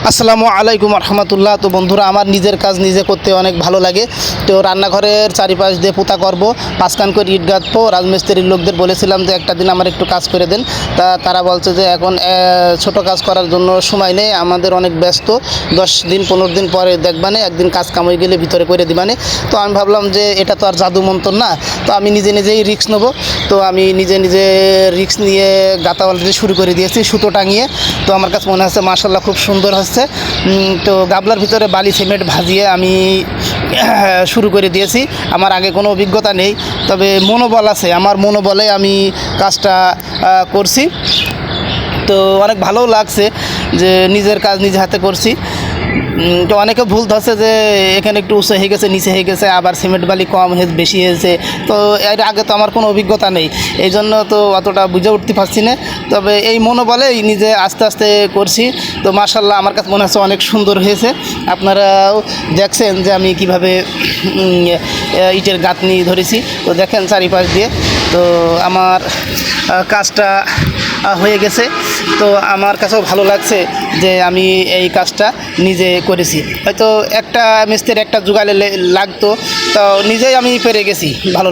আসসালামু আলাইকুম রহমতুল্লাহ। তো বন্ধুরা, আমার নিজের কাজ নিজে করতে অনেক ভালো লাগে। তো রান্নাঘরের চারিপাশ দিয়ে পোতা করব, পাঁচকান করে ইট গাঁথবো। রাজমিস্ত্রির লোকদের বলেছিলাম যে একটা দিন আমার একটু কাজ করে দেন। তারা বলছে যে এখন ছোট কাজ করার জন্য সময় নেই, আমাদের অনেক ব্যস্ত, 10 দিন 15 দিন পরে দেখবানে, একদিন কাজ কাম হয়ে গেলে ভিতরে করে দিবানে। তো আমি ভাবলাম যে এটা তো আর জাদু মন্তর না, তো আমি নিজে নিজেই রিস্ক নেবো। তো আমি নিজে নিজে রিস্ক নিয়ে গাঁথা অলরেডি শুরু করে দিয়েছি সুতো টাঙিয়ে। তো আমার কাছে মনে হচ্ছে মাশাআল্লাহ খুব সুন্দর হচ্ছে। তো গাবলার ভিতরে বালি সিমেন্ট ভাজিয়ে আমি শুরু করে দিয়েছি। আমার আগে কোনো অভিজ্ঞতা নেই, তবে মনোবল আছে, আমার মনোবলে আমি কাজটা করছি। তো অনেক ভালোও লাগছে যে নিজের কাজ নিজে হাতে করছি। তো অনেকে ভুল ধরছে যে এখানে একটু উঁচু হয়ে গেছে, নিচে হয়ে গেছে, আবার সিমেন্ট বালি কম হয়েছে বেশি হয়েছে। তো এর আগে তো আমার কোনো অভিজ্ঞতা নেই, এই জন্য তো অতটা বুঝে উঠতে পারছি না। তবে এই মনোবলেই নিজে আস্তে আস্তে করছি। তো মাশাআল্লাহ আমার কাছে মনে হচ্ছে অনেক সুন্দর হয়েছে। আপনারাও দেখছেন যে আমি কিভাবে ইটের গাঁথনি ধরেছি। তো দেখেন চারিপাশ দিয়ে। তো আমার কাজটা হয়ে গেছে। তো আমার কাছেও ভালো লাগছে যে আমি এই কাজটা নিজে করেছি। হয়তো একটা মিস্ত্রির একটা জোগাড়ে লাগতো, তো নিজেই আমি পেরে গেছি, ভালো।